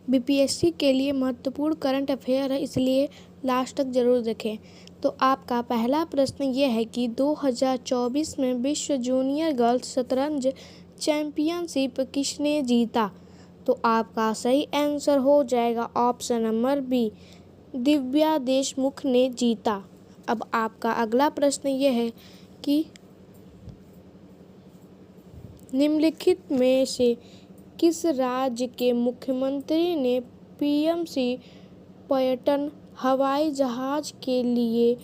BPSC के लिए महत्वपूर्ण करंट अफेयर है, इसलिए लास्ट तक जरूर देखें। तो आपका पहला प्रश्न ये है कि 2024 में विश्व जूनियर गर्ल्स शतरंज चैंपियनशिप किसने जीता? तो आपका सही आंसर हो जाएगा option number B, Divya Deshmukh ने जीता। अब आपका अगला प्रश्न ये है कि निम्नलिखित में से किस राज्य के मुख्यमंत्री ने पीएमसी पर्यटन हवाई जहाज के लिए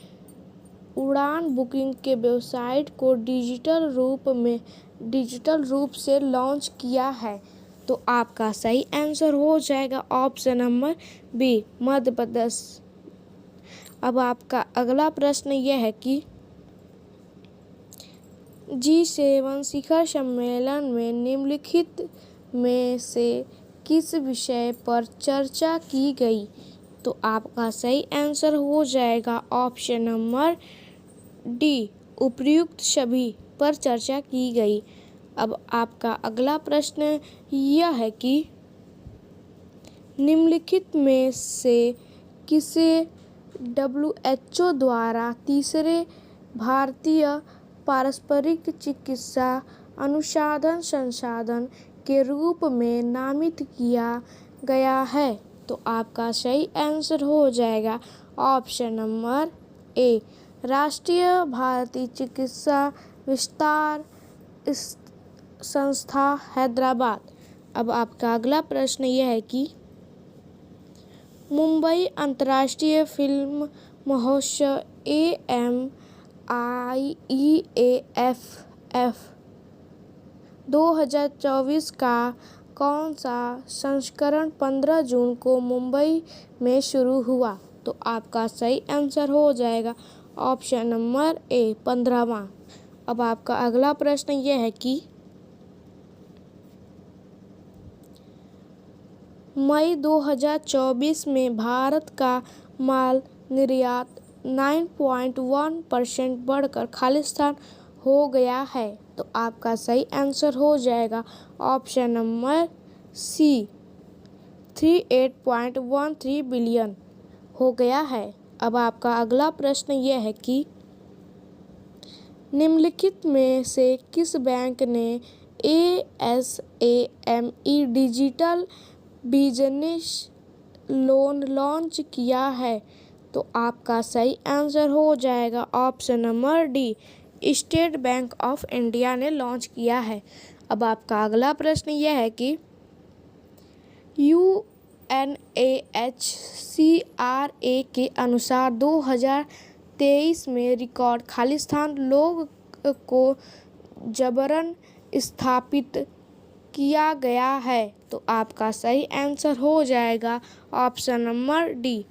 उड़ान बुकिंग के वेबसाइट को डिजिटल रूप से लॉन्च किया है? तो आपका सही आंसर हो जाएगा option number B, Madhya Pradesh. अब आपका अगला प्रश्न यह है कि G7 शिखर सम्मेलन में निम्नलिखित में से किस विषय पर चर्चा की गई? तो आपका सही आंसर हो जाएगा ऑप्शन नंबर डी, उपर्युक्त सभी पर चर्चा की गई। अब आपका अगला प्रश्न यह है कि निम्नलिखित में से किसे WHO द्वारा तीसरे भारतीय पारस्परिक चिकित्सा अनुसंधान संस्थान के रूप में नामित किया गया है? तो आपका सही आंसर हो जाएगा ऑप्शन नंबर ए, राष्ट्रीय भारतीय चिकित्सा विस्तार संस्था हैदराबाद। अब आपका अगला प्रश्न यह है कि मुंबई अंतर्राष्ट्रीय फिल्म महोत्सव AMIEAFF 2024 का कौन सा संस्करण 15 जून को मुंबई में शुरू हुआ? तो आपका सही आंसर हो जाएगा ऑप्शन नंबर ए, 15वां। अब आपका अगला प्रश्न यह है कि मई 2024 में भारत का माल निर्यात 9.1% बढ़कर खालिस्तान हो गया है। तो आपका सही आंसर हो जाएगा ऑप्शन नंबर सी, 38.13 बिलियन हो गया है। अब आपका अगला प्रश्न यह है कि निम्नलिखित में से किस बैंक ने ASAME digital business loan launch किया है? तो आपका सही आंसर हो जाएगा option number D, state bank of India ने लॉन्च किया है। अब आपका अगला प्रश्न यह है कि UNHCRA के अनुसार 2023 में रिकॉर्ड खालिस्तान लोग को जबरन स्थापित किया गया है। तो आपका सही आंसर हो जाएगा ऑप्शन नंबर डी।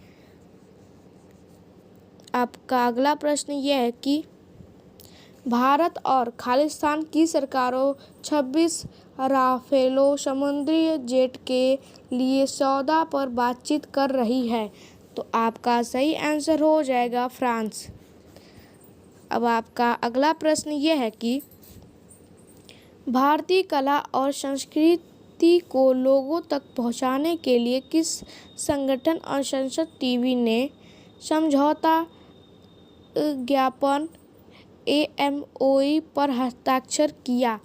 आपका अगला प्रश्न यह है कि भारत और खालिस्तान की सरकारों 26 राफेलो समुद्री जेट के लिए सौदा पर बातचीत कर रही है। तो आपका सही आंसर हो जाएगा फ्रांस। अब आपका अगला प्रश्न यह है कि भारतीय कला और संस्कृति को लोगों तक पहुंचाने के लिए किस संगठन और संसद टीवी ने समझौता ज्ञापन AMOE पर हस्ताक्षर किया?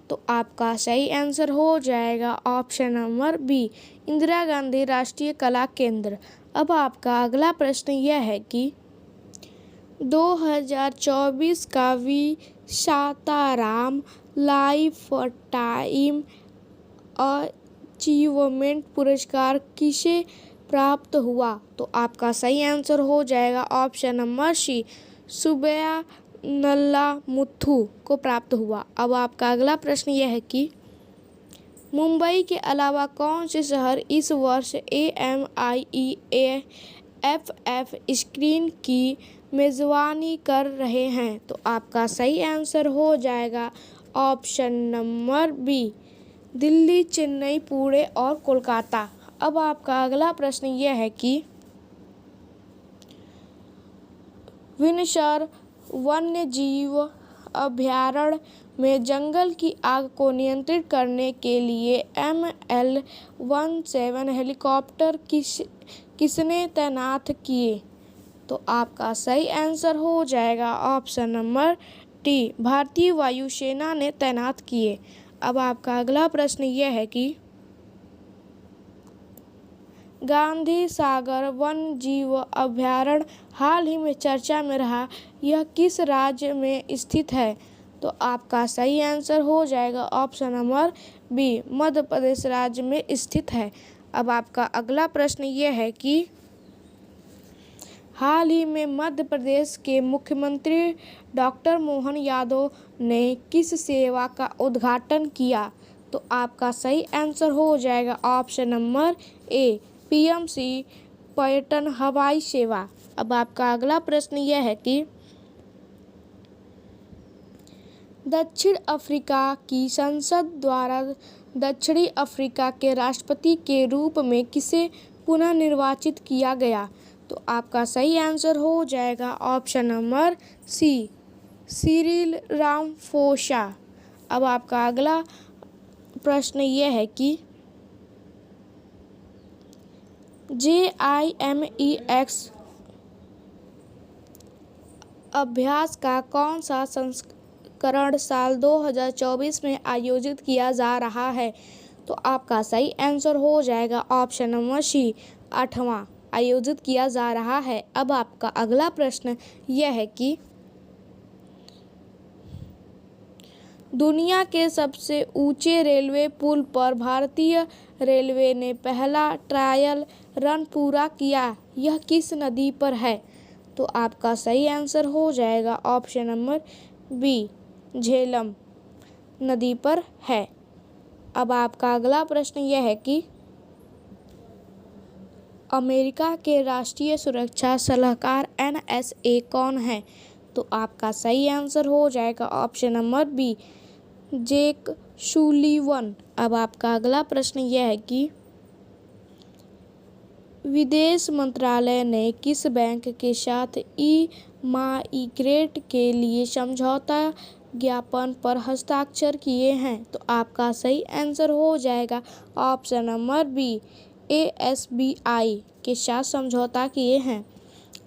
तो आपका सही आंसर हो जाएगा option number B, Indira Gandhi Rashtriya Kala केंद्र। अब आपका अगला प्रश्न यह है कि 2024 का साताराम लाइफ टाइम अचीवमेंट पुरस्कार किसे प्राप्त हुआ? तो आपका सही आंसर हो जाएगा ऑप्शन नंबर सी, सुब्बैया नल्ला मुथु को प्राप्त हुआ। अब आपका अगला प्रश्न यह है कि मुंबई के अलावा कौन से शहर इस वर्ष AMIEAFF स्क्रीन की मेज़बानी कर रहे हैं? तो आपका सही आंसर हो जाएगा option number B, Delhi, Chennai, Pune और कोलकाता। अब आपका अगला प्रश्न यह है कि विनसर वन्यजीव अभयारण्य में जंगल की आग को नियंत्रित करने के लिए ML-17 हेलीकॉप्टर किसने तैनात किए? तो आपका सही आंसर हो जाएगा ऑप्शन नंबर डी, भारतीय वायुसेना ने तैनात किए। अब आपका अगला प्रश्न यह है कि गांधी सागर वन्य जीव अभयारण्य हाल ही में चर्चा में रहा, यह किस राज्य में स्थित है? तो आपका सही आंसर हो जाएगा option number B, Madhya Pradesh राज्य में स्थित है। अब आपका अगला प्रश्न यह है कि हाल ही में मध्य प्रदेश के मुख्यमंत्री डॉक्टर मोहन यादव ने किस सेवा का उद्घाटन किया? तो आपका सही आंसर हो जाएगा ऑप्शन नंबर ए, PMC पर्यटन हवाई सेवा। अब आपका अगला प्रश्न यह है कि दक्षिण अफ्रीका की संसद द्वारा दक्षिणी अफ्रीका के राष्ट्रपति के रूप में किसे पुनः निर्वाचित किया गया? तो आपका सही आंसर हो जाएगा option number C, Cyril Ramaphosa. अब आपका अगला प्रश्न यह है कि JIMEX अभ्यास का कौन सा संस्करण साल 2024 में आयोजित किया जा रहा है? तो आपका सही आंसर हो जाएगा ऑप्शन नंबर सी, 8वां आयोजित किया जा रहा है। अब आपका अगला प्रश्न यह है कि दुनिया के सबसे ऊंचे रेलवे पुल पर भारतीय रेलवे ने पहला ट्रायल रन पूरा किया, यह किस नदी पर है? तो आपका सही आंसर हो जाएगा ऑप्शन नंबर बी, झेलम नदी पर है। अब आपका अगला प्रश्न यह है कि अमेरिका के राष्ट्रीय सुरक्षा सलाहकार NSA कौन है? तो आपका सही आंसर हो जाएगा option number B, Jake Sullivan. अब आपका अगला प्रश्न यह है कि विदेश मंत्रालय ने किस बैंक के साथ ई-माइग्रेट के लिए समझौता ज्ञापन पर हस्ताक्षर किए हैं? तो आपका सही आंसर हो जाएगा ऑप्शन नंबर बी, ASBI के साथ समझौता किए हैं।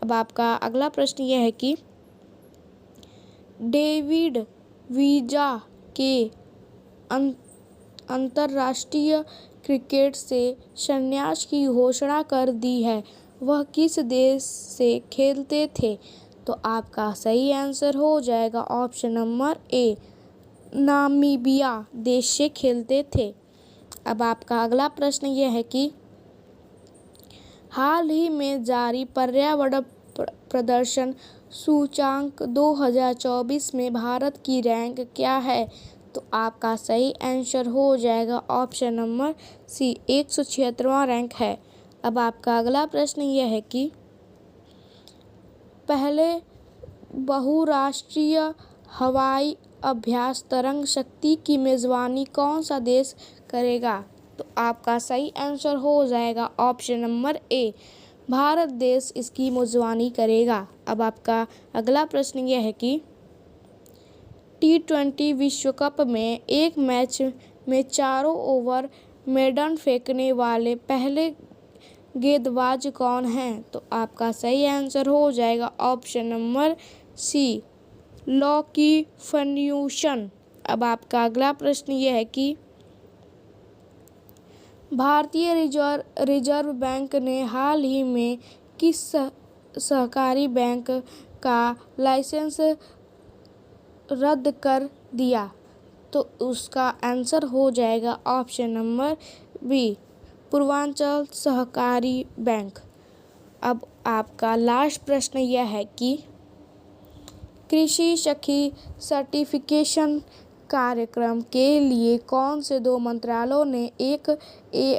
अब आपका अगला प्रश्न यह है कि डेविड वीजा के अंतर्राष्ट्रीय क्रिकेट से संन्यास की घोषणा कर दी है, वह किस देश से खेलते थे? तो आपका सही आंसर हो जाएगा ऑप्शन नंबर ए, नामीबिया देश से खेलते थे। अब आपका अगला प्रश्न यह है कि हाल ही में जारी पर्यावरण प्रदर्शन सूचांक 2024 में भारत की रैंक क्या है? तो आपका सही आंसर हो जाएगा ऑप्शन नंबर सी, 176वां रैंक है। अब आपका अगला प्रश्न यह है कि पहले बहुराष्ट्रीय हवाई अभ्यास तरंग शक्ति की मेजबानी कौन सा देश करेगा? तो आपका सही आंसर हो जाएगा ऑप्शन नंबर ए, भारत देश इसकी मेजबानी करेगा। अब आपका अगला प्रश्न यह है कि T20 विश्व कप में एक मैच में चारों ओवर मेडन फेंकने वाले पहले गेंदबाज कौन हैं? तो आपका सही आंसर हो जाएगा option number C, Lockie Ferguson. अब आपका अगला प्रश्न यह है कि भारतीय रिजर्व बैंक ने हाल ही में किस सहकारी बैंक का लाइसेंस रद्द कर दिया? तो उसका आंसर हो जाएगा ऑप्शन नंबर बी, पूर्वांचल सहकारी बैंक। अब आपका लास्ट प्रश्न यह है कि कृषि सखी सर्टिफिकेशन कार्यक्रम के लिए कौन से दो मंत्रालयों ने एक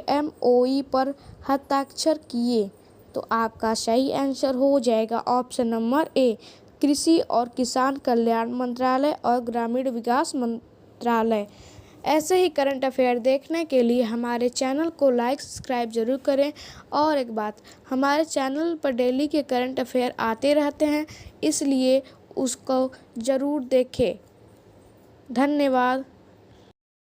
MOU पर हस्ताक्षर किए? तो आपका सही आंसर हो जाएगा ऑप्शन नंबर ए, कृषि और किसान कल्याण मंत्रालय और ग्रामीण विकास मंत्रालय। ऐसे ही करंट अफेयर देखने के लिए हमारे चैनल को लाइक सब्सक्राइब जरूर करें। और एक बात, हमारे चैनल पर डेली के करंट अफेयर आते रहते हैं, इसलिए उसको ज़रूर देखें। धन्यवाद।